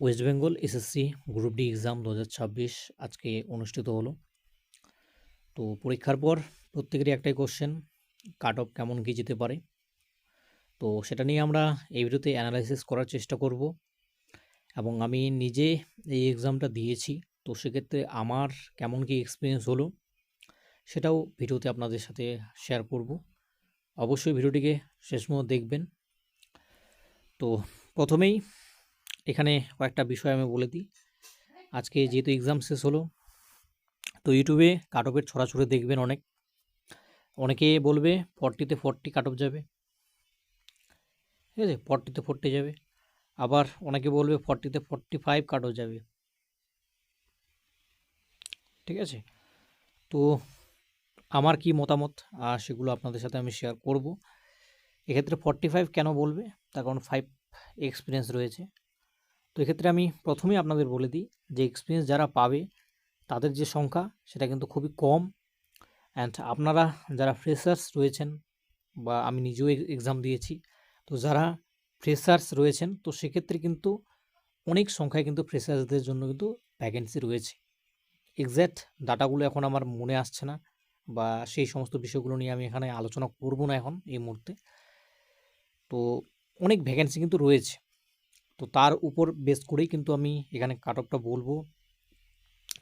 West Bengal SSC group D exam 2026 আজকে অনুষ্ঠিত হলো। তো পরীক্ষার পর প্রত্যেকেরই একটাই কোশ্চেন, কাট অফ কেমন কী যেতে পারে। তো সেটা নিয়ে আমরা এই ভিডিওতে অ্যানালাইসিস করার চেষ্টা করব, এবং আমি নিজে এই এক্সামটা দিয়েছি, তো সেক্ষেত্রে আমার কেমন কী এক্সপিরিয়েন্স হলো সেটাও ভিডিওতে আপনাদের সাথে শেয়ার করব। অবশ্যই ভিডিওটিকে শেষ পর্যন্ত দেখবেন। তো প্রথমেই এখানে কয়েকটা বিষয় আমি বলে দিই। আজকে যেহেতু এক্সাম শেষ হলো, তো ইউটিউবে কাট অফের ছড়াছড়ি দেখবেন অনেকে বলবে 40-তে 40 কাট অফ যাবে, ঠিক আছে, 40-তে 40 যাবে। আবার অনেকে বলবে 40-তে 45 কাট অফ যাবে, ঠিক আছে। তো আমার কি মতামত সেগুলো আপনাদের সাথে আমি শেয়ার করব। এক্ষেত্রে 45 কেন বলবে, তার কারণ 5 এক্সপিরিয়েন্স রয়েছে। তো এক্ষেত্রে আমি প্রথমেই আপনাদের বলে দিই যে এক্সপিরিয়েন্স যারা পাবে তাদের যে সংখ্যা সেটা কিন্তু খুবই কম। অ্যান্ড আপনারা যারা ফ্রেশার্স রয়েছেন, বা আমি নিজেও এক্সাম দিয়েছি, তো যারা ফ্রেশার্স রয়েছেন তো সেক্ষেত্রে কিন্তু অনেক সংখ্যায় কিন্তু ফ্রেশার্সদের জন্য কিন্তু ভ্যাকেন্সি রয়েছে। এক্স্যাক্ট ডাটাগুলো এখন আমার মনে আসছে না, বা সেই সমস্ত বিষয়গুলো নিয়ে আমি এখানে আলোচনা করব না এখন এই মুহূর্তে। তো অনেক ভ্যাকেন্সি কিন্তু রয়েছে, তো তার উপর বেস করেই কিন্তু আমি এখানে কাট অফটা বলবো।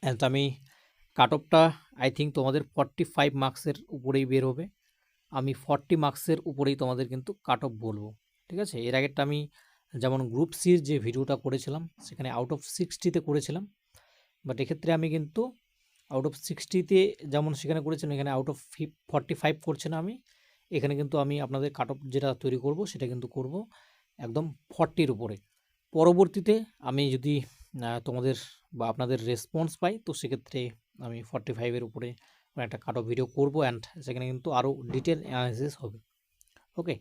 অ্যান্ড আমি কাট অফটা আই থিঙ্ক তোমাদের 45 মার্কসের উপরেই বের হবে। আমি 40 মার্কসের উপরেই তোমাদের কিন্তু কাট অফ বলবো, ঠিক আছে। এর আগেরটা আমি যেমন গ্রুপ সির যে ভিডিওটা করেছিলাম সেখানে আউট অফ 60-তে করেছিলাম, বাট এক্ষেত্রে আমি কিন্তু আউট অফ 60-তে যেমন সেখানে করেছিলাম, এখানে আউট অফ 45 করছে না আমি। এখানে কিন্তু আমি আপনাদের কাট অফ যেটা তৈরি করব সেটা কিন্তু করব একদম 40-র উপরে। পরবর্তীতে আমি যদি তোমাদের বা আপনাদের রেসপন্স পাই, তো সেক্ষেত্রে আমি 45-এর উপরে একটা কাট অফ ভিডিও করবো, অ্যান্ড সেখানে কিন্তু আরও ডিটেল অ্যানালাইসিস হবে। ওকে,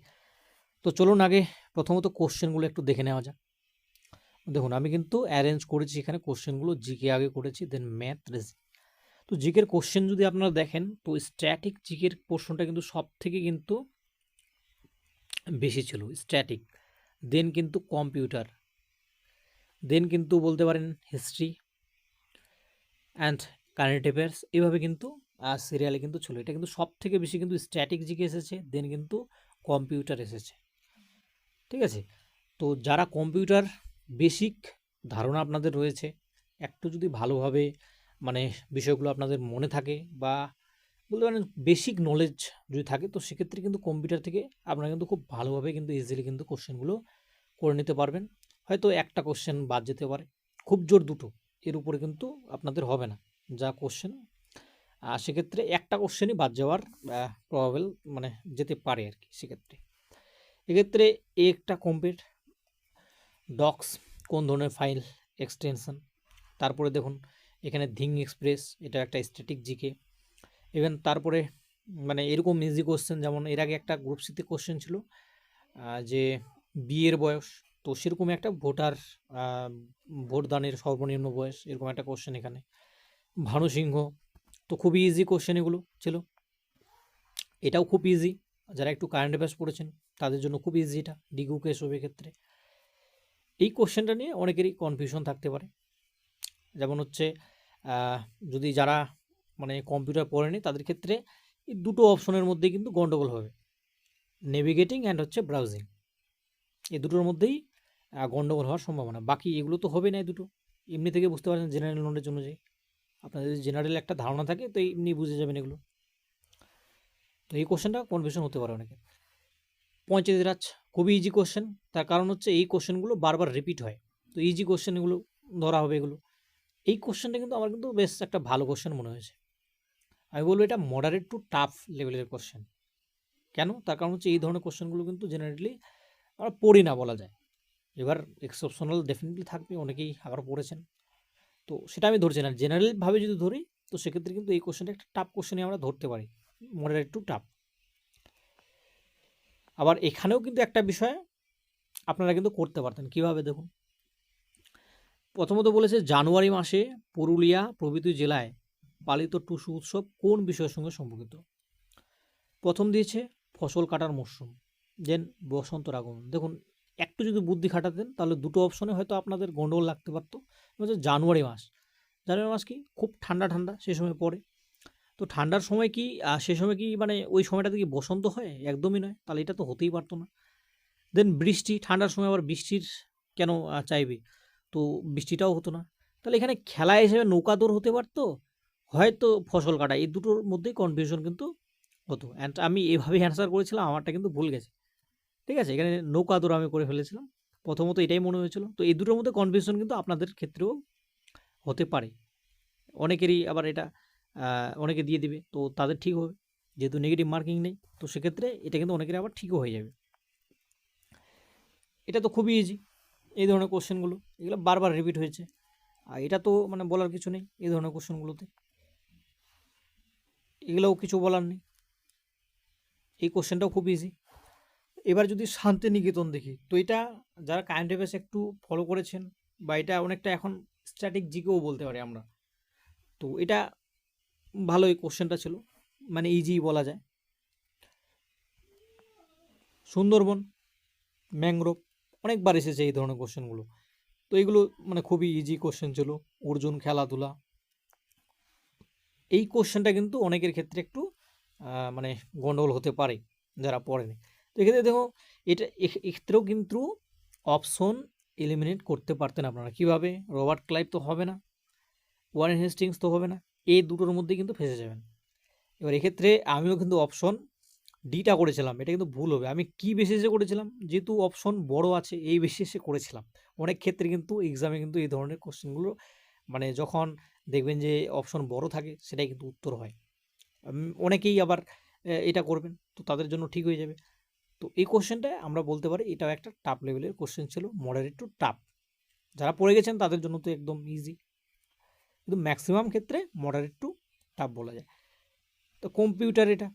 তো চলুন আগে প্রথমত কোশ্চেনগুলো একটু দেখে নেওয়া যাক। দেখুন, আমি কিন্তু অ্যারেঞ্জ করেছি এখানে কোশ্চেনগুলো, জিকে আগে করেছি, দেন ম্যাথ, রিজনিং। তো জিকের কোশ্চেন যদি আপনারা দেখেন, তো স্ট্যাটিক জিকের পোর্শনটা কিন্তু সব থেকে কিন্তু বেশি ছিল, স্ট্যাটিক, দেন কিন্তু কম্পিউটার, দেন কিন্তু বলতে পারেন হিস্ট্রি অ্যান্ড কারেন্ট অ্যাফেয়ার্স, এভাবে কিন্তু সিরিয়ালে কিন্তু ছিল। এটা কিন্তু সব থেকে বেশি কিন্তু স্ট্যাটিক জিকে এসেছে, দেন কিন্তু কম্পিউটার এসেছে, ঠিক আছে। তো যারা কম্পিউটার বেসিক ধারণা আপনাদের রয়েছে, একটু যদি ভালোভাবে মানে বিষয়গুলো আপনাদের মনে থাকে, বা বলতে পারেন বেসিক নলেজ যদি থাকে, তো সেক্ষেত্রে কিন্তু কম্পিউটার থেকে আপনারা কিন্তু খুব ভালোভাবে কিন্তু ইজিলি কিন্তু কোশ্চেনগুলো করে নিতে পারবেন। হয়তো একটা কোশ্চেন বাদ যেতে পারে, খুব জোর দুটো, এর উপরে কিন্তু আপনাদের হবে না যা কোশ্চেন। সেক্ষেত্রে একটা কোশ্চেনই বাদ যাওয়ার প্রবাবেল মানে যেতে পারে আর কি। সেক্ষেত্রে এক্ষেত্রে একটা কমপ্লিট ডক্স কোন ধরনের ফাইল এক্সটেনশন, তারপরে দেখুন এখানে ধিং এক্সপ্রেস, এটা একটা স্ট্যাটিক জিকে। ইভেন তারপরে মানে এরকম ইজি কোশ্চেন, যেমন এর আগে একটা গ্রুপ সিতে কোশ্চেন ছিল যে বিয়ের বয়স, তো সেরকম একটা ভোটদানের সর্বনিম্ন বয়স, এরকম একটা কোশ্চেন এখানে। ভানু সিংহ, তো খুবই ইজি কোশ্চেন এগুলো ছিল। এটাও খুব ইজি, যারা একটু কারেন্ট অ্যাফেয়ার্স পড়েছেন তাদের জন্য খুব ইজি, এটা ডিগু কেস হবে ক্ষেত্রে। এই কোশ্চেনটা নিয়ে অনেকেরই কনফিউশন থাকতে পারে, যেমন হচ্ছে যদি যারা মানে কম্পিউটার পড়েনি তাদের ক্ষেত্রে এই দুটো অপশনের মধ্যেই কিন্তু গন্ডগোল হবে, নেভিগেটিং অ্যান্ড হচ্ছে ব্রাউজিং, এই দুটোর মধ্যেই গন্ডগোল হওয়ার সম্ভাবনা। বাকি এগুলো তো হবে না, এই দুটো এমনি থেকে বুঝতে পারছেন জেনারেল নলেজ অনুযায়ী। আপনাদের যদি জেনারেল একটা ধারণা থাকে তো এমনি বুঝে যাবেন এগুলো। তো এই কোশ্চেনটা কনফিউশন হতে পারে অনেকে। পঞ্চায়েত রাজ খুবই ইজি কোশ্চেন, তার কারণ হচ্ছে এই কোশ্চেনগুলো বারবার রিপিট হয়, তো ইজি কোশ্চেন এগুলো ধরা হবে এগুলো। এই কোশ্চেনটা কিন্তু আমার কিন্তু বেশ একটা ভালো কোশ্চেন মনে হয়েছে। আমি বলবো এটা মডারেট টু টাফ লেভেলের কোশ্চেন। কেন? তার কারণ হচ্ছে এই ধরনের কোশ্চেনগুলো কিন্তু জেনারেলি আমরা পড়ি না বলা যায়। এবার এক্সেপশনাল ডেফিনেটলি থাকবে, অনেকেই আবার পড়েছেন, তো সেটা আমি ধরছি না। জেনারেলভাবে যদি ধরি তো সেক্ষেত্রে কিন্তু এই কোশ্চেনটা একটা টাফ কোশ্চেনই আমরা ধরতে পারি, মডারেট টু টাফ। আবার এখানেও কিন্তু একটা বিষয় আপনারা কিন্তু করতে পারতেন, কীভাবে দেখুন। প্রথমত বলেছে জানুয়ারি মাসে পুরুলিয়া প্রভৃতি জেলায় পালিত টুসু উৎসব কোন বিষয়ের সঙ্গে সম্পর্কিত। প্রথম দিয়েছে ফসল কাটার মরশুম, দেন বসন্তের আগমন। দেখুন একটু যদি বুদ্ধি খাটাতেন তাহলে দুটো অপশনে হয়তো আপনাদের গন্ডগোল লাগতে পারতো। হচ্ছে জানুয়ারি মাস, জানুয়ারি মাস কি খুব ঠান্ডা ঠান্ডা সেই সময় পড়ে। তো ঠান্ডার সময় কি সে সময় কি মানে ওই সময়টাতে কি বসন্ত হয়? একদমই নয়। তাহলে এটা তো হতেই পারতো না। দেন বৃষ্টি, ঠান্ডার সময় আবার বৃষ্টির কেন চাইবে? তো বৃষ্টিটাও হতো না। তাহলে এখানে খেলা হিসেবে নৌকা দৌড় হতে পারতো, হয়তো ফসল কাটা। এই দুটোর মধ্যেই কনফিউশন কিন্তু হতো। অ্যান্ড আমি এভাবেই অ্যান্সার করেছিলাম, আমারটা কিন্তু ভুল গেছে। ঠিক আছে? এখানে নৌকা দৌড় আমি করে ফেলেছিলাম। প্রথমত এটাই মনে হয়েছিল। তো এই দুটোর মধ্যে কনফিউশন কিন্তু আপনাদের ক্ষেত্রেও হতে পারে। অনেকেরই আবার এটা অনেকে দিয়ে দিবে, তো তাদের ঠিক হবে। যেহেতু নেগেটিভ মার্কিং নেই, তো সেক্ষেত্রে এটা কিন্তু অনেকের আবার ঠিকও হয়ে যাবে। এটা তো খুবই ইজি, এই ধরনের কোশ্চেনগুলো এগুলো বারবার রিপিট হয়েছে। আর এটা তো মানে বলার কিছু নেই এই ধরনের কোশ্চেনগুলোতে, এগুলোও কিছু বলার নেই। এই কোশ্চেনটাও খুব ইজি। এবার যদি শান্তিনিকেতন দেখি, তো এটা যারা কারেন্ট অ্যাফেয়ার্স একটু ফলো করেছেন, বা এটা অনেকটা এখন স্ট্যাটিক জিকেও বলতে পারি আমরা, তো এটা ভালোই কোশ্চেনটা ছিল, মানে ইজি বলা যায়। সুন্দরবন, ম্যাংগ্রোভ, অনেকবার এসেছে এই ধরনের কোশ্চেনগুলো। তো এগুলো মানে খুবই ইজি কোশ্চেন ছিল। অর্জুন খেলাধুলা, এই কোশ্চেনটা কিন্তু অনেকের ক্ষেত্রে একটু মানে গন্ডগোল হতে পারে যারা পড়েনি। তো এক্ষেত্রে দেখো, এটা এক্ষেত্রেও কিন্তু অপশন এলিমিনেট করতে পারতেন আপনারা। কীভাবে? রবার্ট ক্লাইভ তো হবে না, ওয়ারেন হেস্টিংস তো হবে না, এই দুটোর মধ্যে কিন্তু ফেসে যাবেন। এবার এক্ষেত্রে আমিও কিন্তু অপশন ডিটা করেছিলাম, এটা কিন্তু ভুল হবে। আমি কি বেসিসে করেছিলাম? যেহেতু অপশন বড় আছে এই বেসিসে করেছিলাম। অনেক ক্ষেত্রে কিন্তু এক্সামে কিন্তু এই ধরনের কোশ্চেনগুলো মানে যখন দেখবেন যে অপশন বড় থাকে সেটাই কিন্তু উত্তর হয়। অনেকেই আবার এটা করবেন, তো তাদের জন্য ঠিক হয়ে যাবে। তো এই কোশ্চেনটা আমরা বলতে পারি এটাও একটা টাফ লেভেলের কোশ্চেন ছিল, মডারেট টু টাফ। যারা পড়ে গেছেন তাদের জন্য তো একদম ইজি, কিন্তু ম্যাক্সিমাম ক্ষেত্রে মডারেট টু টাফ বলা যায়। তো কম্পিউটার, এটা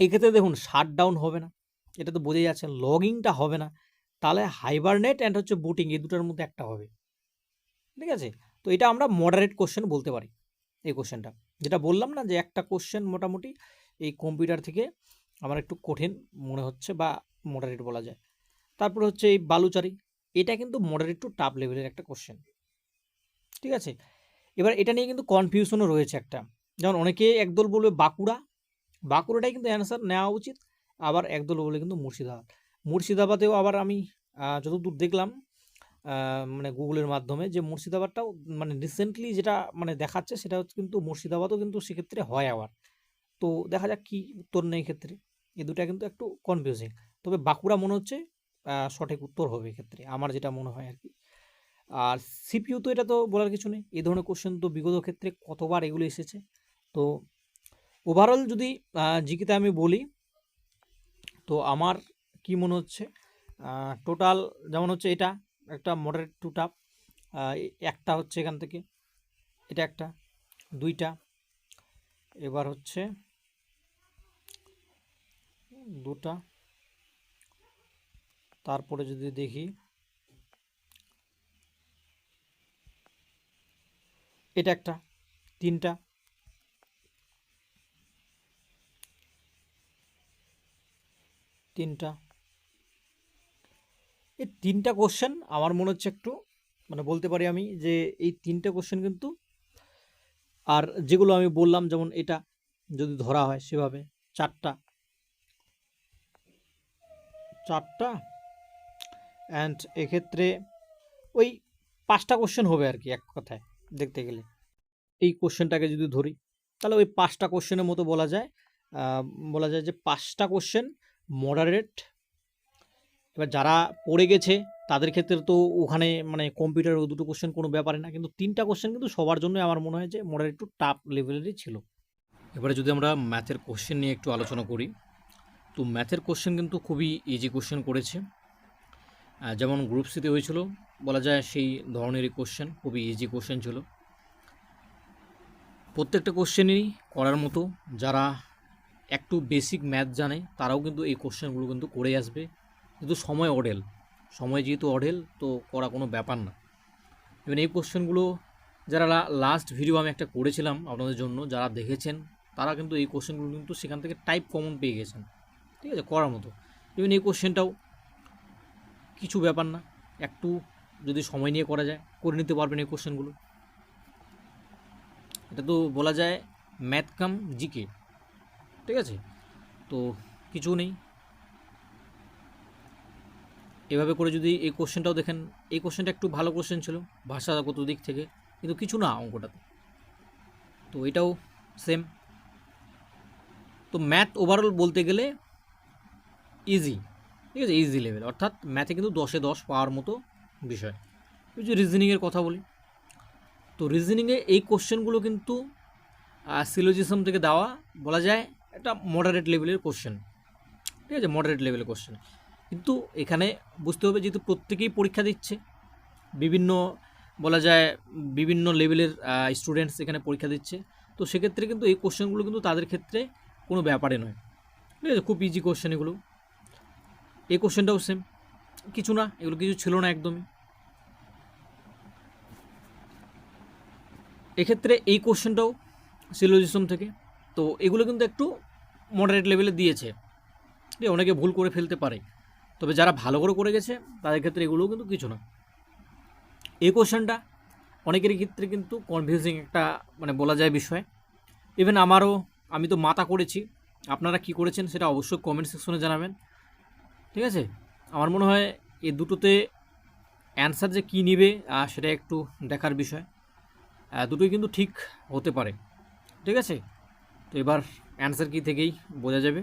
এই ক্ষেত্রে দেখুন শাট ডাউন হবে না, এটা তো বোঝাই যাচ্ছে। লগিংটা হবে না, তাহলে হাইবারনেট অ্যান্ড হচ্ছে বুটিং, এই দুটোর মধ্যে একটা হবে। ঠিক আছে? তো এটা আমরা মডারেট কোশ্চেন বলতে পারি এই কোশ্চেনটা। যেটা বললাম না যে একটা কোশ্চেন মোটামুটি এই কম্পিউটার থেকে আমার একটু কঠিন মনে হচ্ছে বা মডারেট বলা যায়। তারপরে হচ্ছে এই বালুচারি, এটা কিন্তু মডারেট টু টাফ লেভেলের একটা কোশ্চেন। ঠিক আছে? এবার এটা নিয়ে কিন্তু কনফিউশনও রয়েছে একটা। যেমন অনেকে একদল বলবে বাঁকুড়া, বাঁকুড়াটাই কিন্তু অ্যান্সার নেওয়া উচিত। আবার একদল বলে কিন্তু মুর্শিদাবাদ, মুর্শিদাবাদেও আবার আমি যতদূর দেখলাম মানে গুগলের মাধ্যমে, যে মুর্শিদাবাদটাও মানে রিসেন্টলি যেটা মানে দেখাচ্ছে সেটা হচ্ছে কিন্তু মুর্শিদাবাদও কিন্তু সেক্ষেত্রে হয় আবার। তো দেখা যাক কী উত্তর নেই ক্ষেত্রে, এই দুটা কিন্তু একটু কনফিউজিং। তবে বাঁকুড়া মনে হচ্ছে সঠিক উত্তর হবে এক্ষেত্রে, আমার যেটা মনে হয় আর কি। আর সিপিইউ তো এটা তো বলার কিছু নেই, এই ধরনের কোশ্চেন তো বিগত ক্ষেত্রে কতবার এগুলো এসেছে। তো ওভারঅল যদি জিকেতে আমি বলি, তো আমার কি মনে হচ্ছে টোটাল যেমন হচ্ছে এটা একটা মডারেট টু টাফ, একটা হচ্ছে এখান থেকে, এটা একটা, দুইটা, এবার হচ্ছে দুটা, তারপরে যদি দেখি এটা একটা, তিনটা, তিনটা, এই তিনটা কোশ্চেন আমার মনে হচ্ছে একটু মানে বলতে পারি আমি যে এই তিনটে কোশ্চেন কিন্তু, আর যেগুলো আমি বললাম যেমন এটা যদি ধরা হয় সেভাবে চারটা, চারটা, অ্যান্ড এক্ষেত্রে ওই পাঁচটা কোশ্চেন হবে আর কি এক কথায় দেখতে গেলে। এই কোশ্চেনটাকে যদি ধরি তাহলে ওই পাঁচটা কোশ্চেনের মতো বলা যায়, বলা যায় যে পাঁচটা কোশ্চেন মডারেট। এবার যারা পড়ে গেছে তাদের ক্ষেত্রে তো ওখানে মানে কম্পিউটার ও দুটো কোশ্চেন কোনো ব্যাপারে না, কিন্তু তিনটা কোশ্চেন কিন্তু সবার জন্য আমার মনে হয় যে মডারেট টু টাফ লেভেলেরই ছিল। এবারে যদি আমরা ম্যাথের কোশ্চেন নিয়ে একটু আলোচনা করি, তো ম্যাথের কোশ্চেন কিন্তু খুবই ইজি কোশ্চেন করেছে, যেমন গ্রুপ সিতে হয়েছিল বলা যায় সেই ধরনেরই কোশ্চেন, খুবই ইজি কোশ্চেন ছিল। প্রত্যেকটা কোশ্চেনই করার মতো, যারা একটু বেসিক ম্যাথ জানে তারাও কিন্তু এই কোশ্চেনগুলো কিন্তু করে আসবে, কিন্তু সময় অঢেল, সময় যেহেতু অঢেল তো করা কোনো ব্যাপার না। ইভেন এই কোশ্চেনগুলো যারা লাস্ট ভিডিও আমি একটা করেছিলাম আপনাদের জন্য, যারা দেখেছেন তারা কিন্তু এই কোশ্চেনগুলো কিন্তু সেখান থেকে টাইপ কমন পেয়ে গেছেন। ঠিক আছে, করার মতো। ইভেন এই কোশ্চেনটাও কিছু ব্যাপার না, একটু যদি সময় নিয়ে করা যায় করে নিতে পারবেন এই কোশ্চেনগুলো। এটা তো বলা যায় ম্যাথ কাম জিকে, ঠিক আছে? তো কিছু নেই, এভাবে করে যদি এই কোশ্চেনটাও দেখেন, এই কোশ্চেনটা একটু ভালো কোশ্চেন ছিল ভাষাগত দিক থেকে, কিন্তু কিছু না অঙ্কটাতে। তো এটাও সেম। তো ম্যাথ ওভারঅল বলতে গেলে ইজি, ঠিক আছে, ইজি লেভেল, অর্থাৎ ম্যাথে কিন্তু 10-এ 10 পাওয়ার মতো বিষয়। ওই যে রিজনিংয়ের কথা বলি, তো রিজনিংয়ে এই কোশ্চেনগুলো কিন্তু সিলোজিজম থেকে দেওয়া, বলা যায় একটা মডারেট লেভেলের কোশ্চেন, ঠিক আছে, মডারেট লেভেলের কোশ্চেন। কিন্তু এখানে বুঝতে হবে যেহেতু প্রত্যেকেই পরীক্ষা দিচ্ছে, বিভিন্ন বলা যায় বিভিন্ন লেভেলের স্টুডেন্টস এখানে পরীক্ষা দিচ্ছে, তো সেক্ষেত্রে কিন্তু এই কোশ্চেনগুলো কিন্তু তাদের ক্ষেত্রে কোনো ব্যাপারে নয়, ঠিক আছে, খুব ইজি কোশ্চেন এগুলো। এই কোশ্চেনটাও সেম, কিছু না, এগুলো কিছু ছিল না একদমই। এক্ষেত্রে এই কোশ্চেনটাও সিলোজিজম থেকে, তো এগুলো কিন্তু একটু মডারেট লেভেলে দিয়েছে, ঠিক আছে, অনেকে ভুল করে ফেলতে পারে, তবে যারা ভালো করে গেছে তাদের ক্ষেত্রে এগুলোও কিন্তু কিছু না। এই কোশ্চেনটা অনেকেরই ক্ষেত্রে কিন্তু কনফিউজিং একটা মানে বলা যায় বিষয়, ইভেন আমারও, আমি তো মাথা করেছি, আপনারা কি করেছেন সেটা অবশ্যই কমেন্ট সেকশনে জানাবেন, ঠিক আছে? আমার মনে হয় এই দুটোতে অ্যান্সার যে কী নেবে সেটা একটু দেখার বিষয়, দুটোই কিন্তু ঠিক হতে পারে, ঠিক আছে? তো এবার অ্যান্সার কি থেকেই বোঝা যাবে।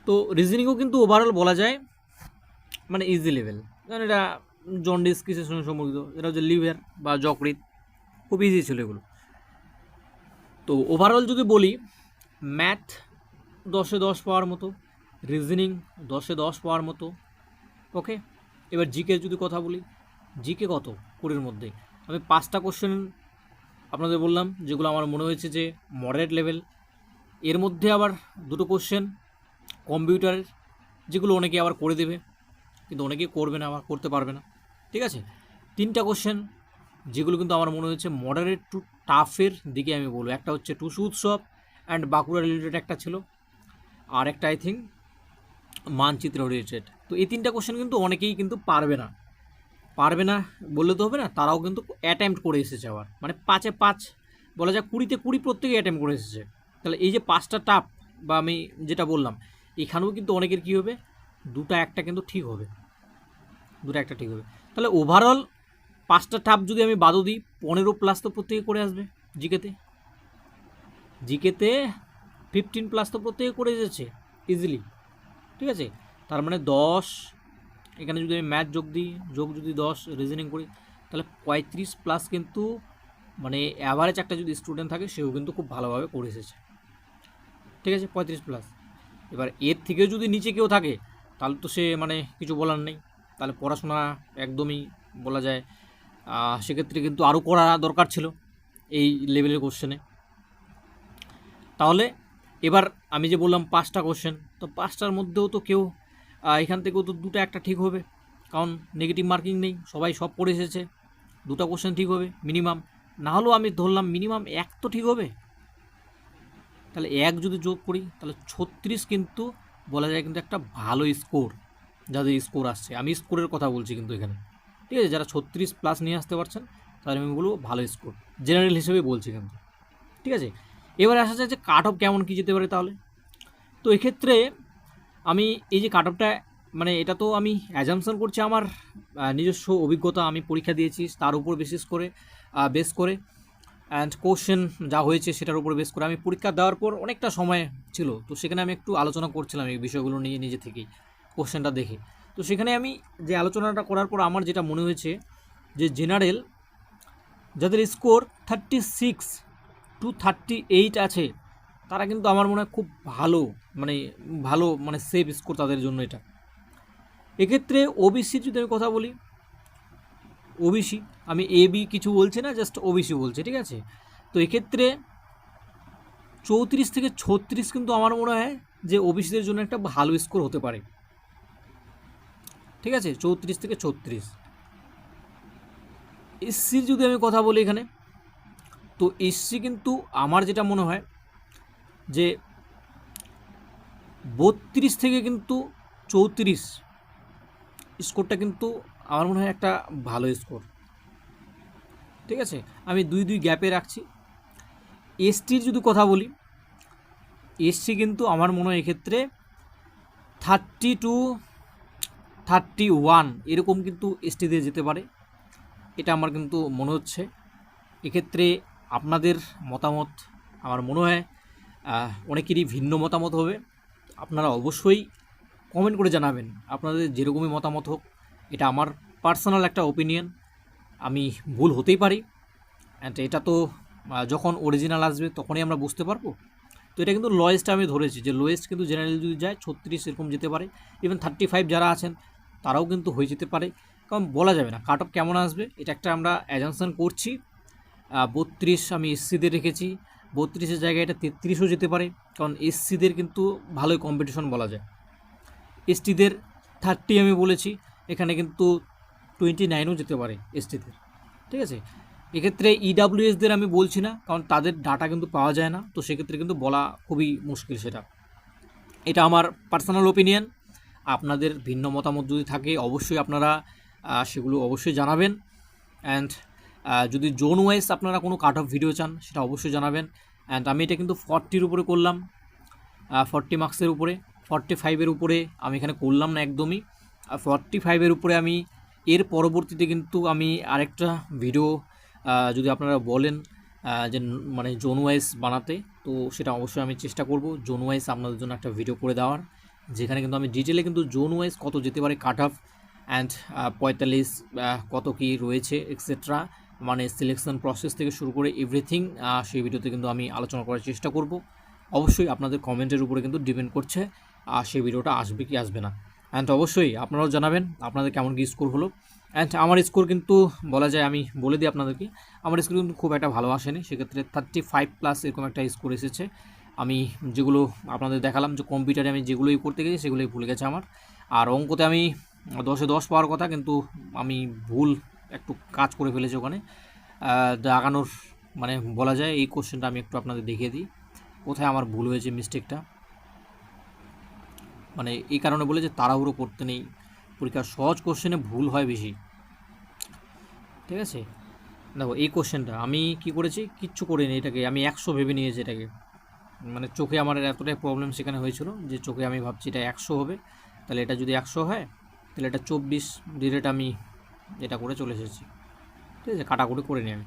তো রিজনিংও কিন্তু ওভারঅল বলা যায় মানে ইজি লেভেল, কারণ এটা জন্ডিস কিসের সঙ্গে সম্পর্কিত, এটা হচ্ছে লিভার বা যকৃৎ, খুব ইজি ছিল এগুলো। তো ওভারঅল যদি বলি, ম্যাথ 10-এ 10 পাওয়ার মতো, রিজনিং 10-এ 10 পাওয়ার মতো, ওকে। এবার জিকে যদি কথা বলি, জিকে কত 20-এর মধ্যে আমি 5টা কোশ্চেন আপনাদের বললাম যেগুলো আমার মনে হয়েছে যে মডারেট লেভেল। এর মধ্যে আবার 2টো কোশ্চেন কম্পিউটারের, যেগুলো অনেকে আবার করে দেবে, কিন্তু অনেকে করবে না, আবার করতে পারবে না, ঠিক আছে। 3টা কোশ্চেন যেগুলো কিন্তু আমার মনে হয়েছে মডারেট টু টাফের দিকে আমি বলবো, একটা হচ্ছে টুসু উৎসব অ্যান্ড বাঁকুড়া রিলেটেড একটা ছিল, আর একটা আই থিঙ্ক মানচিত্র রিলেটেড। তো এই 3টা কোশ্চেন কিন্তু অনেকেই কিন্তু পারবে না, পারবে না বললে তো হবে না, তারাও কিন্তু অ্যাটেম্প্ট করে এসেছে আবার, মানে 5-এ 5 বলা যায়, 20-তে 20 প্রত্যেকেই অ্যাটেম্প্ট করে এসেছে। তাহলে এই যে 5টা টাফ বা আমি যেটা বললাম, এখানেও কিন্তু অনেকের কী হবে, 2টা একটা কিন্তু ঠিক হবে, 2টা একটা ঠিক হবে। তাহলে ওভারঅল 5টা টাফ যদি আমি বাদও দিই, 15+ তো প্রত্যেকে করে আসবে। জিকেতে 15+ তো প্রত্যেকে করে এসেছে ইজিলি, ঠিক আছে। তার মানে 10, এখানে যদি আমি ম্যাথ যোগ দিই, যদি 10 রিজনিং করি, তাহলে 35+ কিন্তু মানে অ্যাভারেজ একটা যদি স্টুডেন্ট থাকে সেও কিন্তু খুব ভালোভাবে করে এসেছে, ঠিক আছে, 35+। এবার এর থেকেও যদি নিচে কেউ থাকে তাহলে তো সে মানে কিছু বলার নেই, তাহলে পড়াশোনা একদমই বলা যায় সেক্ষেত্রে কিন্তু আরও করা দরকার ছিল এই লেভেলের কোশ্চেনে। তাহলে এবার আমি যে বললাম 5টা কোশ্চেন, তো 5টার মধ্যেও তো কেউ এখান থেকেও তো 2টা একটা ঠিক হবে, কারণ নেগেটিভ মার্কিং নেই, সবাই সব পড়ে এসেছে, 2টা কোশ্চেন ঠিক হবে মিনিমাম, না হলেও আমি ধরলাম মিনিমাম 1 তো ঠিক হবে। তাহলে 1 যদি যোগ করি তাহলে 36 কিন্তু বলা যায় কিন্তু একটা ভালো স্কোর, যাদের স্কোর আসছে, আমি স্কোরের কথা বলছি কিন্তু এখানে, ঠিক আছে, যারা 36+ নিয়ে আসতে পারছেন তাহলে আমি বলবো ভালো স্কোর, জেনারেল হিসেবে বলছি কিন্তু, ঠিক আছে। এবারে আসা যায় যে কাট অফ কেমন কী যেতে পারে তাহলে। তো এক্ষেত্রে আমি এই যে কাট অফটা, মানে এটা তো আমি অ্যাজামশন করছি আমার নিজস্ব অভিজ্ঞতা, আমি পরীক্ষা দিয়েছি তার উপর বেস করে অ্যান্ড কোশ্চেন যা হয়েছে সেটার উপর বেস করে, আমি পরীক্ষা দেওয়ার পর অনেকটা সময় ছিল, তো সেখানে আমি একটু আলোচনা করছিলাম এই বিষয়গুলো নিয়ে নিজে থেকেই কোশ্চেনটা দেখে। তো সেখানে আমি যে আলোচনাটা করার পর আমার যেটা মনে হয়েছে যে জেনারেল যাদের স্কোর 36 to 38 আছে, তারা কিন্তু আমার মনে হয় খুব ভালো মানে সেফ স্কোর তাদের জন্য এটা। এক্ষেত্রে ওবিসির যদি আমি কথা বলি, ওবিসি আমি এ বি কিছু বলছি না, জাস্ট ওবিসি বলছি, ঠিক আছে। তো এক্ষেত্রে 34 থেকে 36 কিন্তু আমার মনে হয় যে ওবিসিদের জন্য একটা ভালো স্কোর হতে পারে, ঠিক আছে, 34 থেকে 36। এসসির যদি আমি কথা বলি এখানে, তো এসসি কিন্তু আমার যেটা মনে হয় যে 32 থেকে কিন্তু 34 স্কোরটা কিন্তু আমার মনে হয় একটা ভালো স্কোর। ঠিক আছে, আমি 2-2 গ্যাপে রাখছি। এসটির যদি কথা বলি, এসটি কিন্তু আমার মনে হয় এক্ষেত্রে 30-31 এরকম কিন্তু এসটি দিয়ে যেতে পারে, এটা আমার কিন্তু মনে হচ্ছে। এক্ষেত্রে আপনাদের মতামত আমার মনে হয় অনেকেরই ভিন্ন মতামত হবে। আপনারা অবশ্যই কমেন্ট করে জানাবেন আপনাদের যেরকমই মতামত হোক। এটা আমার পার্সোনাল একটা ওপিনিয়ন, আমি ভুল হতেই পারি। অ্যান্ড এটা তো যখন অরিজিনাল আসবে তখনই আমরা বুঝতে পারবো। তো এটা কিন্তু লোয়েস্ট আমি ধরেছি, যে লোয়েস্ট কিন্তু জেনারেল যদি যায় 36 এরকম যেতে পারে, ইভেন 35 যারা আছেন তারাও কিন্তু হয়ে যেতে পারে, কারণ বলা যাবে না কাট অফ কেমন আসবে। এটা একটা আমরা অ্যাজামশন করছি। 32 আমি এসসিদের রেখেছি, 32-এর জায়গায় এটা 33ও যেতে পারে, কারণ এসসিদের কিন্তু ভালোই কম্পিটিশন বলা যায়। এসটিদের 30 আমি বলেছি, এখানে কিন্তু 29ও যেতে পারে এসটিদের। ঠিক আছে, এক্ষেত্রে ইডাব্লিউএসদের আমি বলছি না, কারণ তাদের ডাটা কিন্তু পাওয়া যায় না, তো সেক্ষেত্রে কিন্তু বলা খুবই মুশকিল সেটা। এটা আমার পার্সোনাল ওপিনিয়ন। আপনাদের ভিন্ন মতামত যদি থাকে অবশ্যই আপনারা সেগুলো অবশ্যই জানাবেন। অ্যান্ড যদি জোন ওয়াইজ আপনারা কোনো কাট অফ ভিডিও চান সেটা অবশ্যই জানাবেন। অ্যান্ড আমি এটা কিন্তু 40-র উপরে করলাম, 40 মার্কসের উপরে। 45-এর উপরে আমি এখানে করলাম না একদমই। 45-এর উপরে আমি এর পরবর্তীতে কিন্তু আমি আরেকটা ভিডিও যদি আপনারা বলেন যে মানে জোন ওয়াইজ বানাতে, তো সেটা অবশ্যই আমি চেষ্টা করব জোন ওয়াইজ আপনাদের জন্য একটা ভিডিও করে দেওয়ার, যেখানে কিন্তু আমি ডিটেলে কিন্তু জোন ওয়াইজ কত যেতে পারে কাট অফ, অ্যান্ড 45 কত কী রয়েছে এক্সেট্রা, মানে সিলেকশন প্রসেস থেকে শুরু করে এভরিথিং, সেই ভিডিওতে কিন্তু আমি আলোচনা করার চেষ্টা করব। অবশ্যই আপনাদের কমেন্টের উপরে কিন্তু ডিপেন্ড করছে সেই ভিডিওটা আসবে কি আসবে না। অ্যান্ড অবশ্যই আপনারাও জানাবেন আপনাদের কেমন কী স্কোর হলো। অ্যান্ড আমার স্কোর কিন্তু বলা যায়, আমি বলে দিই আপনাদেরকে, আমার স্কোর কিন্তু খুব একটা ভালো আসেনি, সেক্ষেত্রে 35+ এরকম একটা স্কোর এসেছে। আমি যেগুলো আপনাদের দেখালাম যে কম্পিউটারে আমি যেগুলোই করতে গেছি সেগুলোই ভুলে গেছে আমার। আর অঙ্কতে আমি 10-এ 10 পাওয়ার কথা, কিন্তু আমি ভুল একটু কাজ করে ফেলেছি ওখানে দাগানোর, মানে বলা যায় এই কোশ্চেনটা আমি একটু আপনাদের দেখিয়ে দিই কোথায় আমার ভুল হয়েছে, মিস্টেকটা। মানে এই কারণে বলে যে তাড়াহুড়ো করতে নেই, পরীক্ষার সহজ কোশ্চেনে ভুল হয় বেশি। ঠিক আছে, দেখো এই কোশ্চেনটা আমি কি করেছি, কিচ্ছু করিনি, এটাকে আমি 100 ভেবে নিয়েছি এটাকে। মানে চোখে আমার এতটাই প্রবলেম সেখানে হয়েছিল যে চোখে আমি ভাবছি এটা 100 হবে, তাহলে এটা যদি 100 হয় তাহলে এটা 24 ডিরেক্ট আমি এটা করে চলে এসেছি। ঠিক আছে, কাটাকুটি করে নিই আমি।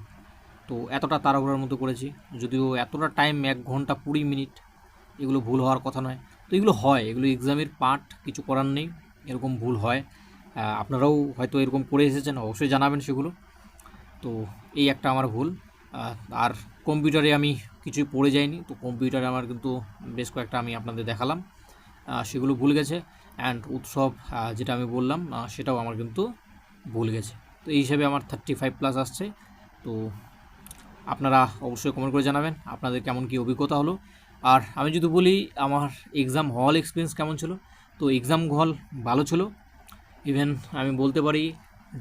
তো এতটা তাড়াহুড়োর মতো করেছি, যদিও এতটা টাইম 1 ঘন্টা 20 মিনিট, এগুলো ভুল হওয়ার কথা নয়। তো এগুলো হয়, এগুলো এক্সামের পার্ট, কিছু করার নেই, এরকম ভুল হয়। আপনারাও হয়তো এরকম করে এসেছেন, অবশ্যই জানাবেন সেগুলো। তো এই একটা আমার ভুল। আর কম্পিউটারে আমি কিছুই পড়ে যাইনি, তো কম্পিউটারে আমার কিন্তু বেশ কয়েকটা আমি আপনাদের দেখালাম, সেগুলো ভুল গেছে। অ্যান্ড উৎসব যেটা আমি বললাম সেটাও আমার কিন্তু ভুল গেছে। তো এই হিসাবে আমার 35+ আসছে। তো আপনারা অবশ্যই কমেন্ট করে জানাবেন আপনাদের কেমন কী অভিজ্ঞতা হলো। আর আমি যদি বলি আমার এক্সাম হল এক্সপিরিয়েন্স কেমন ছিল, তো এক্সাম হল ভালো ছিল। ইভেন আমি বলতে পারি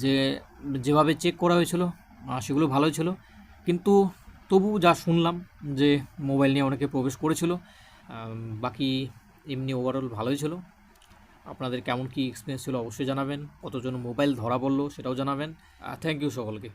যে যেভাবে চেক করা হয়েছিল সেগুলো ভালোই ছিল, কিন্তু তবু যা শুনলাম যে মোবাইল নিয়ে অনেকে প্রবেশ করেছিল, বাকি এমনি ওভারঅল ভালোই ছিল। আপনাদের কেমন কী এক্সপিরিয়েন্স ছিল অবশ্যই জানাবেন, কতজন মোবাইল ধরা পড়লো সেটাও জানাবেন। থ্যাংক ইউ সকলকে।